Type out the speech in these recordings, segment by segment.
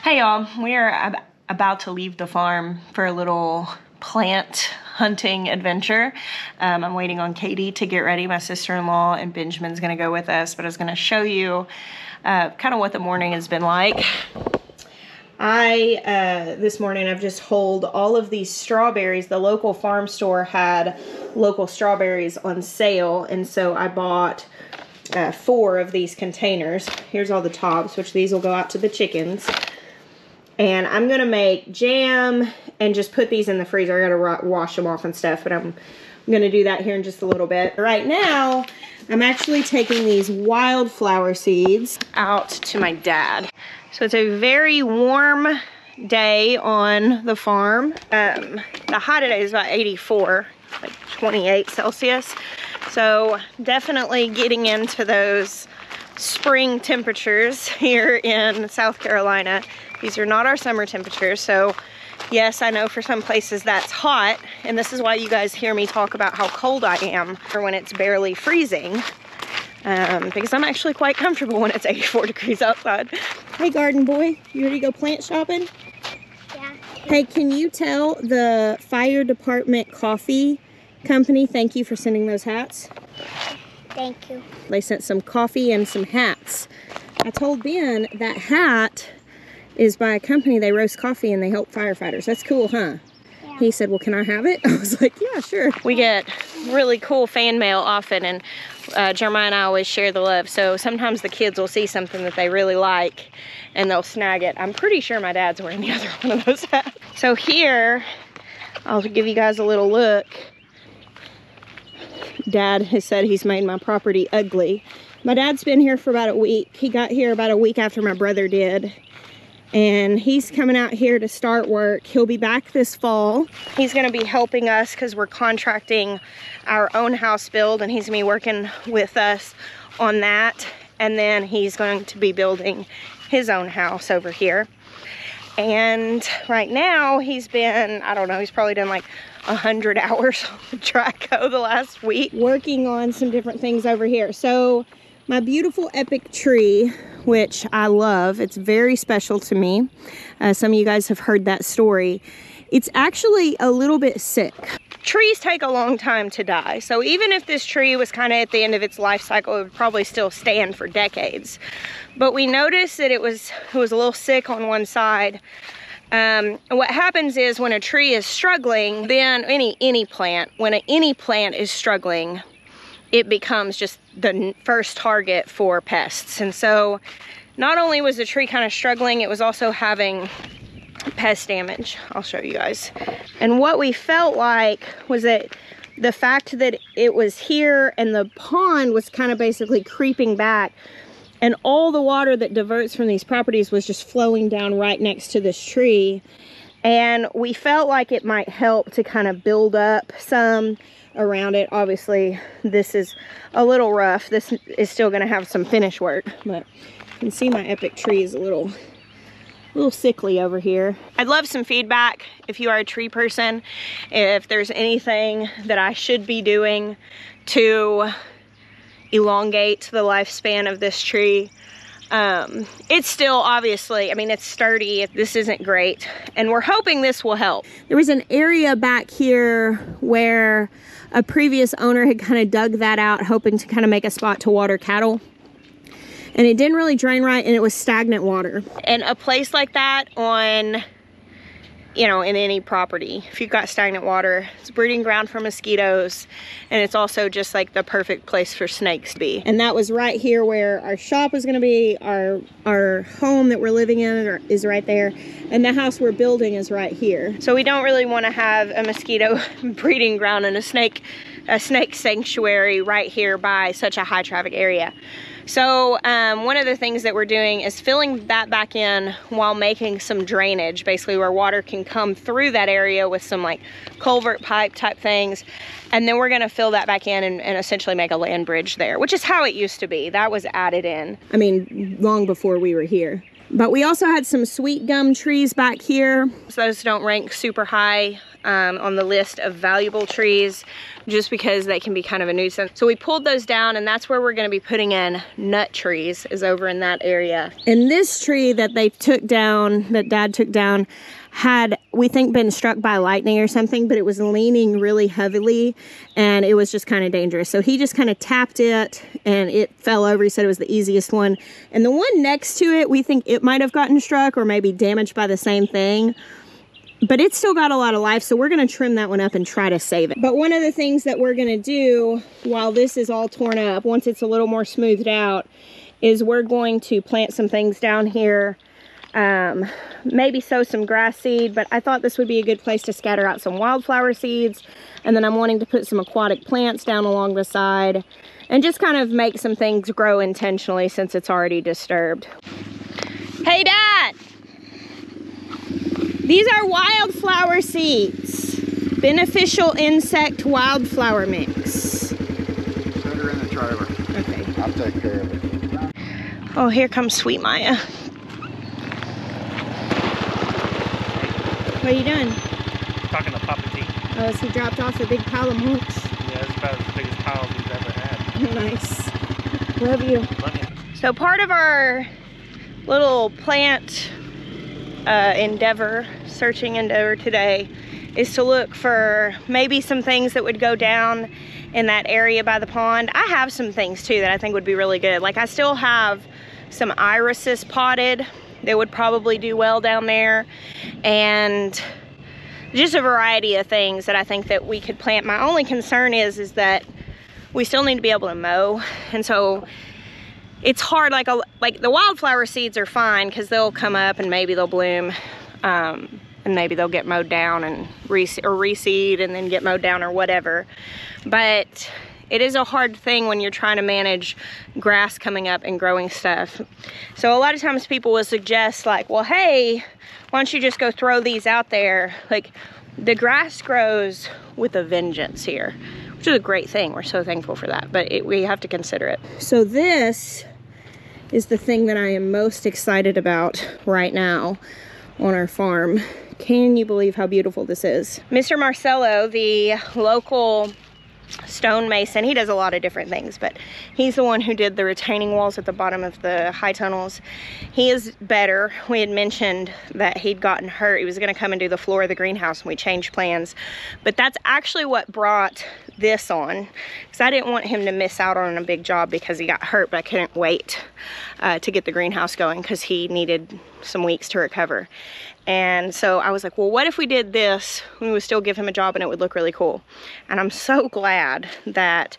Hey y'all, we are about to leave the farm for a little plant hunting adventure. I'm waiting on Katie to get ready, my sister-in-law, and Benjamin's gonna go with us, but I was gonna show you kind of what the morning has been like. This morning I've just hauled all of these strawberries. The local farm store had local strawberries on sale, and so I bought 4 of these containers. Here's all the tops, which these will go out to the chickens. And I'm gonna make jam and just put these in the freezer. I gotta wash them off and stuff, but I'm gonna do that here in just a little bit. Right now, I'm actually taking these wildflower seeds out to my dad. So it's a very warm day on the farm. The high today is about 84, like 28 Celsius. So definitely getting into those spring temperatures here in South Carolina. These are not our summer temperatures, so yes, I know for some places that's hot, and this is why you guys hear me talk about how cold I am for when it's barely freezing, because I'm actually quite comfortable when it's 84 degrees outside. Hey garden boy, you ready to go plant shopping? Yeah. Hey, can you tell the fire department coffee company thank you for sending those hats? Thank you. They sent some coffee and some hats. I told Ben that hat is by a company, they roast coffee and they help firefighters. That's cool, huh? Yeah. He said, well, can I have it? I was like, yeah, sure. We get really cool fan mail often, and Jeremiah and I always share the love. So sometimes the kids will see something that they really like and they'll snag it. I'm pretty sure my dad's wearing the other one of those hats. So here, I'll give you guys a little look. Dad has said he's made my property ugly. My dad's been here for about a week. He got here about a week after my brother did. And he's coming out here to start work. He'll be back this fall. He's gonna be helping us because we're contracting our own house build, and he's gonna be working with us on that. And then he's going to be building his own house over here. And right now he's been, I don't know, he's probably done like 100 hours on the traco the last week, working on some different things over here. So my beautiful epic tree, which I love, it's very special to me. Some of you guys have heard that story. It's actually a little bit sick. Trees take a long time to die. So even if this tree was kind of at the end of its life cycle, it would probably still stand for decades. But we noticed that it was a little sick on one side. And what happens is when a tree is struggling, then any plant, when any plant is struggling, it becomes just the first target for pests. And so not only was the tree kind of struggling, it was also having pest damage. I'll show you guys. And what we felt like was that the fact that it was here and the pond was kind of basically creeping back, and all the water that diverts from these properties was just flowing down right next to this tree. And we felt like it might help to kind of build up some around it. Obviously, this is a little rough. This is still gonna have some finish work, but you can see my epic tree is a little sickly over here. I'd love some feedback if you are a tree person, if there's anything that I should be doing to elongate the lifespan of this tree. It's still obviously, I mean, it's sturdy. This isn't great, and we're hoping this will help. There was an area back here where a previous owner had kind of dug that out, hoping to kind of make a spot to water cattle. And it didn't really drain right, and it was stagnant water. And a place like that on, you know, in any property, if you've got stagnant water, it's a breeding ground for mosquitoes, and it's also just like the perfect place for snakes to be. And that was right here where our shop is gonna be. Our home that we're living in is right there, and the house we're building is right here. So we don't really wanna have a mosquito breeding ground and a snake sanctuary right here by such a high traffic area. So one of the things that we're doing is filling that back in while making some drainage, basically where water can come through that area with some like culvert pipe type things. And then we're gonna fill that back in and essentially make a land bridge there, which is how it used to be. That was added in, I mean, long before we were here. But we also had some sweet gum trees back here. So those don't rank super high on the list of valuable trees just because they can be kind of a nuisance. So we pulled those down, and that's where we're going to be putting in nut trees, is over in that area. And this tree that they took down, that Dad took down, had, we think, been struck by lightning or something, but it was leaning really heavily and it was just kind of dangerous. So he just kind of tapped it and it fell over. He said it was the easiest one. And the one next to it, we think it might have gotten struck or maybe damaged by the same thing, but it's still got a lot of life. So we're going to trim that one up and try to save it. But one of the things that we're going to do while this is all torn up, once it's a little more smoothed out, is we're going to plant some things down here. Maybe sow some grass seed, but I thought this would be a good place to scatter out some wildflower seeds. And then I'm wanting to put some aquatic plants down along the side and just kind of make some things grow intentionally since it's already disturbed. Hey, Dad! These are wildflower seeds. Beneficial insect wildflower mix. Put her in the trailer. Okay. I'll take care of it. Oh, here comes Sweet Maya. What are you doing? Talking to Papa T. Oh, so he dropped off a big pile of monks. Yeah, it's about the biggest pile we've ever had. Nice. Love you. Love you. So part of our little plant searching endeavor today is to look for maybe some things that would go down in that area by the pond. I have some things too that I think would be really good. Like I still have some irises potted that would probably do well down there, and just a variety of things that I think that we could plant. My only concern is that we still need to be able to mow, and so it's hard. Like the wildflower seeds are fine because they'll come up and maybe they'll bloom, and maybe they'll get mowed down and reseed and then get mowed down or whatever. But it is a hard thing when you're trying to manage grass coming up and growing stuff. So a lot of times people will suggest like, well, hey, why don't you just go throw these out there? Like the grass grows with a vengeance here, which is a great thing. We're so thankful for that, but we have to consider it. So this is the thing that I am most excited about right now on our farm. Can you believe how beautiful this is? Mr. Marcello, the local stonemason, he does a lot of different things, but he's the one who did the retaining walls at the bottom of the high tunnels. He is better. We had mentioned that he'd gotten hurt. He was going to come and do the floor of the greenhouse, and we changed plans. But that's actually what brought this on, because I didn't want him to miss out on a big job because he got hurt, but I couldn't wait to get the greenhouse going because he needed some weeks to recover. And so I was like, well, what if we did this? We would still give him a job and it would look really cool. And I'm so glad that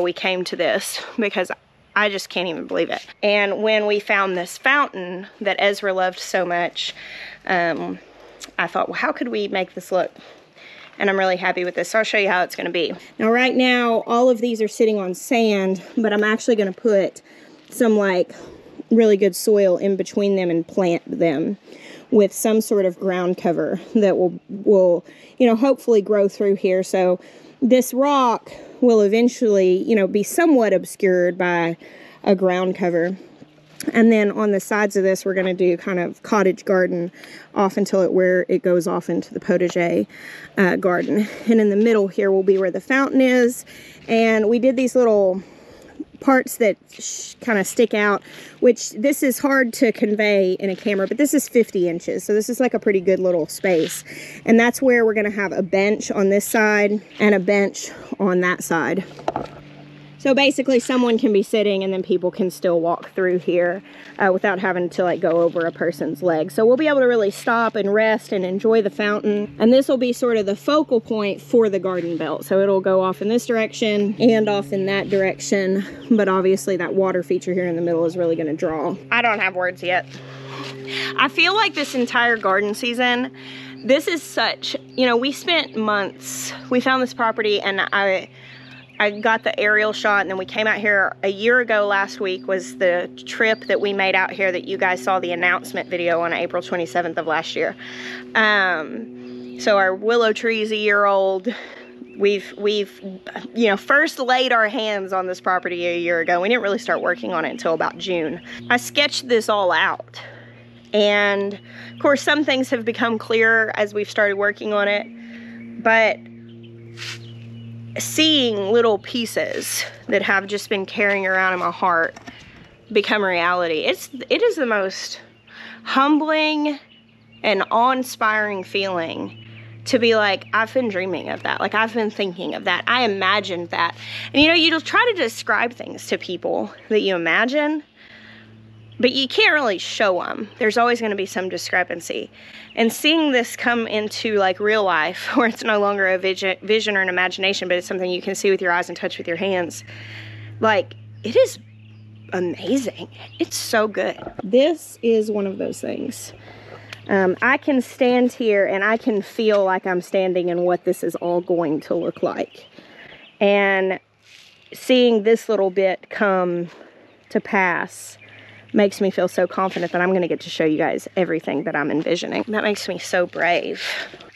we came to this, because I just can't even believe it. And when we found this fountain that Ezra loved so much, I thought, well, how could we make this look? And I'm really happy with this. So I'll show you how it's gonna be. Now, right now, all of these are sitting on sand, but I'm actually gonna put some like really good soil in between them and plant them with some sort of ground cover that will you know, hopefully grow through here. So this rock will eventually, you know, be somewhat obscured by a ground cover. And then on the sides of this, we're going to do kind of cottage garden off until it goes off into the potager garden. And in the middle here will be where the fountain is. And we did these little parts that kind of stick out, which this is hard to convey in a camera, but this is 50 inches. So this is like a pretty good little space. And that's where we're going to have a bench on this side and a bench on that side. So basically someone can be sitting and then people can still walk through here without having to like go over a person's leg. So we'll be able to really stop and rest and enjoy the fountain. And this will be sort of the focal point for the garden belt. So it'll go off in this direction and off in that direction. But obviously that water feature here in the middle is really going to draw. I don't have words yet. I feel like this entire garden season, this is such, you know, we spent months. We found this property and I got the aerial shot, and then we came out here a year ago. Last week was the trip that we made out here that you guys saw the announcement video on April 27th of last year. So our willow tree is a year old. We've you know, first laid our hands on this property a year ago. We didn't really start working on it until about June. I sketched this all out, and of course some things have become clearer as we've started working on it. but seeing little pieces that have just been carrying around in my heart become reality, it is the most humbling and awe-inspiring feeling to be like, I've been dreaming of that. Like, I've been thinking of that. I imagined that. And you know, you'll try to describe things to people that you imagine, but you can't really show them. There's always going to be some discrepancy. And seeing this come into like real life, where it's no longer a vision or an imagination, but it's something you can see with your eyes and touch with your hands, like, it is amazing. It's so good. This is one of those things. I can stand here and I can feel like I'm standing in what this is all going to look like. And seeing this little bit come to pass makes me feel so confident that I'm going to get to show you guys everything that I'm envisioning. That makes me so brave.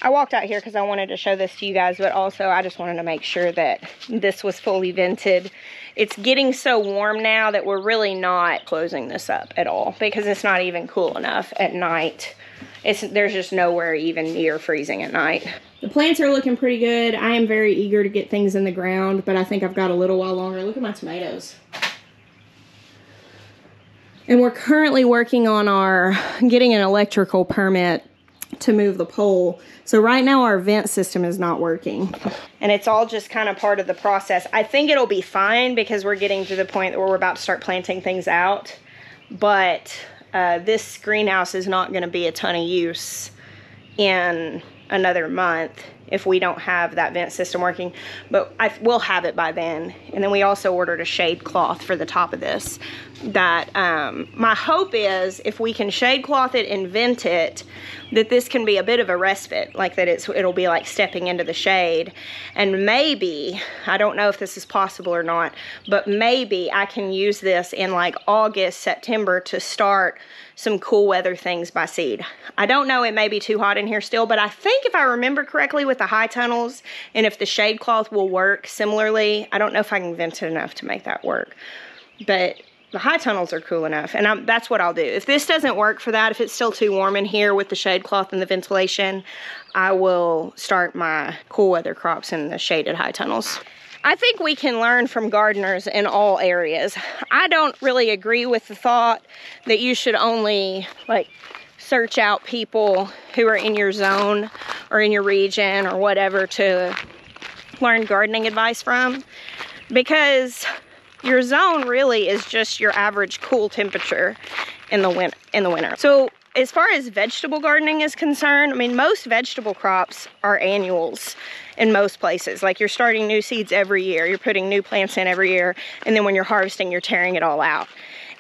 I walked out here because I wanted to show this to you guys, but also I just wanted to make sure that this was fully vented. It's getting so warm now that we're really not closing this up at all, because it's not even cool enough at night. There's just nowhere even near freezing at night. The plants are looking pretty good. I am very eager to get things in the ground, but I think I've got a little while longer. Look at my tomatoes. And we're currently working on getting an electrical permit to move the pole. So right now our vent system is not working. And it's all just kind of part of the process. I think it'll be fine because we're getting to the point where we're about to start planting things out. But this greenhouse is not going to be a ton of use in another month if we don't have that vent system working, but we'll have it by then. And then we also ordered a shade cloth for the top of this that my hope is if we can shade cloth it and vent it, that this can be a bit of a respite, like that it'll be like stepping into the shade. And maybe, I don't know if this is possible or not, but maybe I can use this in like August, September to start some cool weather things by seed. I don't know, it may be too hot in here still, but I think if I remember correctly with the high tunnels, and if the shade cloth will work similarly, I don't know if I can vent it enough to make that work, but the high tunnels are cool enough, and that's what I'll do. If this doesn't work for that, if it's still too warm in here with the shade cloth and the ventilation, I will start my cool weather crops in the shaded high tunnels. I think we can learn from gardeners in all areas. I don't really agree with the thought that you should only like search out people who are in your zone or in your region or whatever to learn gardening advice from, because your zone really is just your average cool temperature in the winter. So as far as vegetable gardening is concerned, I mean, most vegetable crops are annuals in most places. Like, you're starting new seeds every year, you're putting new plants in every year, and then when you're harvesting, you're tearing it all out.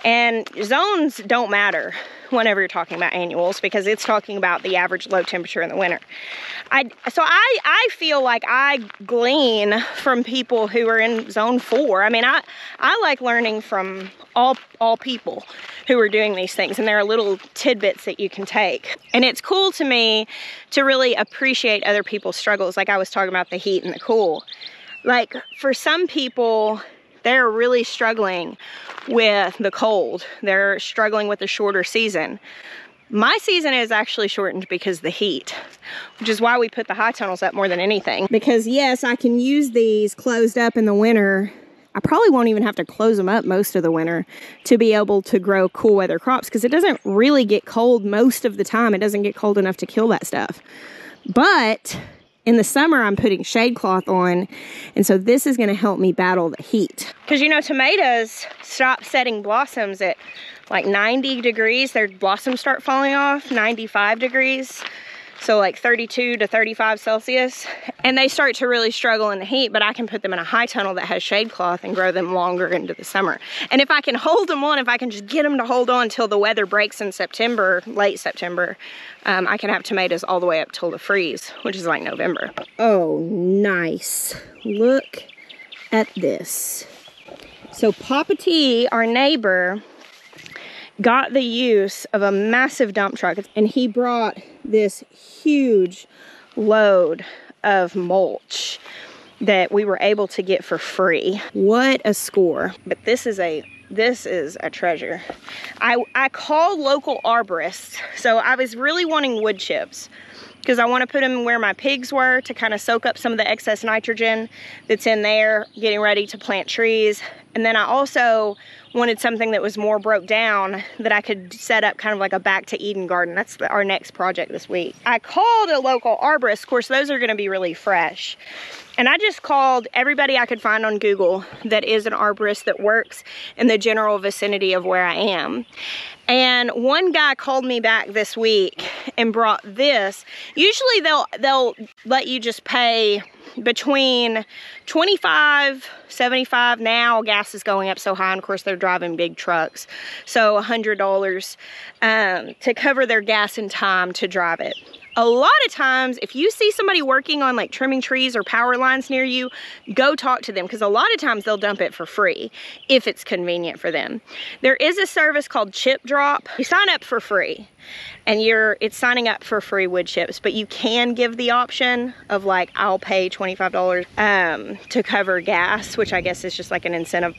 And zones don't matter whenever you're talking about annuals, because it's talking about the average low temperature in the winter. So I feel like I glean from people who are in zone 4. I mean, I like learning from all people who are doing these things, and there are little tidbits that you can take. And it's cool to me to really appreciate other people's struggles, like I was talking about the heat and the cool. Like, for some people, they're really struggling with the cold. They're struggling with the shorter season. My season is actually shortened because of the heat, which is why we put the high tunnels up more than anything. Because yes, I can use these closed up in the winter. I probably won't even have to close them up most of the winter to be able to grow cool weather crops, because it doesn't really get cold most of the time. It doesn't get cold enough to kill that stuff. But in the summer, I'm putting shade cloth on, and so this is going to help me battle the heat. Because, you know, tomatoes stop setting blossoms at like 90 degrees. Their blossoms start falling off, 95 degrees. So like 32 to 35 Celsius. And they start to really struggle in the heat, but I can put them in a high tunnel that has shade cloth and grow them longer into the summer. And if I can hold them on, if I can just get them to hold on until the weather breaks in September, late September, I can have tomatoes all the way up till the freeze, which is like November. Oh, nice. Look at this. So Papa T, our neighbor, got the use of a massive dump truck, and he brought this huge load of mulch that we were able to get for free. What a score. But this is a treasure. I called local arborists. So I was really wanting wood chips, because I want to put them where my pigs were to kind of soak up some of the excess nitrogen that's in there, getting ready to plant trees. And then I also wanted something that was more broke down that I could set up kind of like a back to Eden garden. That's our next project this week. I called a local arborist. Of course, those are going to be really fresh. And I just called everybody I could find on Google that is an arborist that works in the general vicinity of where I am. And one guy called me back this week and brought this. Usually they'll let you just pay between $25, $75. Now gas is going up so high, and of course they're driving big trucks. So $100 to cover their gas and time to drive it. A lot of times, if you see somebody working on like trimming trees or power lines near you, go talk to them, because a lot of times they'll dump it for free if it's convenient for them. There is a service called Chip Drop. You sign up for free, and it's signing up for free wood chips, but you can give the option of like, I'll pay $25 to cover gas, which I guess is just like an incentive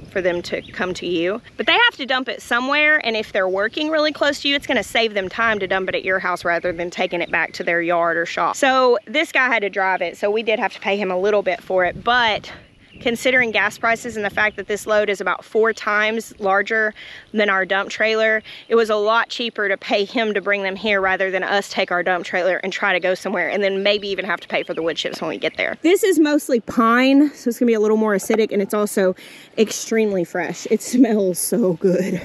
for them to come to you. But they have to dump it somewhere, and if they're working really close to you, it's gonna save them time to dump it at your house rather than taking it back to their yard or shop. So this guy had to drive it, so we did have to pay him a little bit for it, but considering gas prices and the fact that this load is about 4 times larger than our dump trailer, it was a lot cheaper to pay him to bring them here rather than us take our dump trailer and try to go somewhere and then maybe even have to pay for the wood chips when we get there. This is mostly pine, so it's gonna be a little more acidic, and it's also extremely fresh. It smells so good.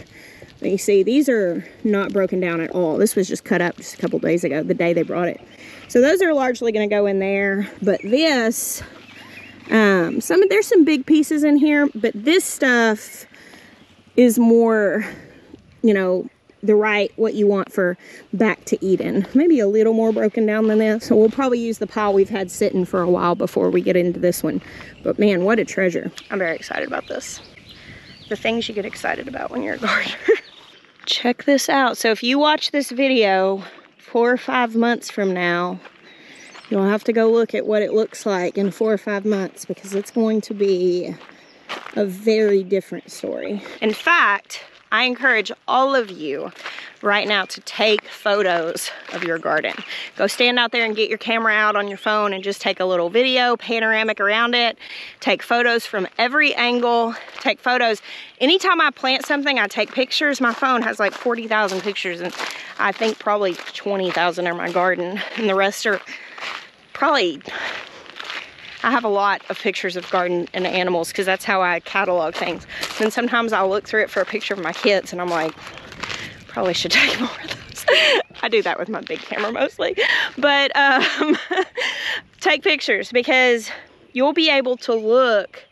You see, these are not broken down at all. This was just cut up just a couple days ago, the day they brought it. So those are largely gonna go in there, but this, there's some big pieces in here, but this stuff is more, you know, what you want for back to Eden. Maybe a little more broken down than this. So we'll probably use the pile we've had sitting for a while before we get into this one. But man, what a treasure. I'm very excited about this. The things you get excited about when you're a gardener. Check this out. So if you watch this video 4 or 5 months from now, you'll have to go look at what it looks like in 4 or 5 months, because it's going to be a very different story. In fact, I encourage all of you right now to take photos of your garden. Go stand out there and get your camera out on your phone and just take a little video, panoramic around it. Take photos from every angle. Take photos. Anytime I plant something, I take pictures. My phone has like 40,000 pictures, and I think probably 20,000 are my garden, and the rest are probably, I have a lot of pictures of garden and animals because that's how I catalog things. And sometimes I'll look through it for a picture of my kids and I'm like, probably should take more of those. I do that with my big camera mostly. But take pictures, because you'll be able to look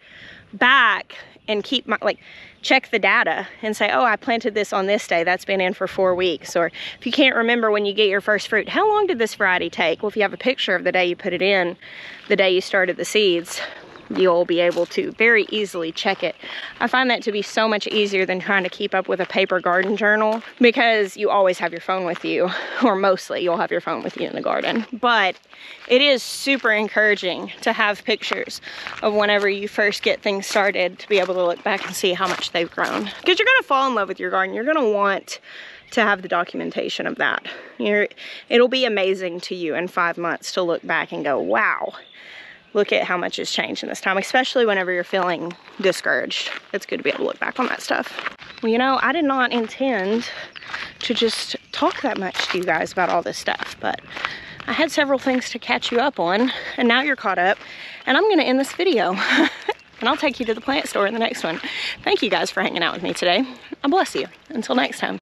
back and keep check the data and say, oh, I planted this on this day, that's been in for 4 weeks. Or if you can't remember when you get your first fruit, how long did this variety take? Well, if you have a picture of the day you put it in, the day you started the seeds, you'll be able to very easily check it. I find that to be so much easier than trying to keep up with a paper garden journal, because you always have your phone with you, or mostly you'll have your phone with you in the garden. But it is super encouraging to have pictures of whenever you first get things started, to be able to look back and see how much they've grown. Because you're gonna fall in love with your garden. You're gonna want to have the documentation of that. It'll be amazing to you in 5 months to look back and go, wow, look at how much has changed in this time, especially whenever you're feeling discouraged. It's good to be able to look back on that stuff. Well, you know, I did not intend to just talk that much to you guys about all this stuff, but I had several things to catch you up on, and now you're caught up, and I'm gonna end this video. And I'll take you to the plant store in the next one. Thank you guys for hanging out with me today. I bless you. Until next time.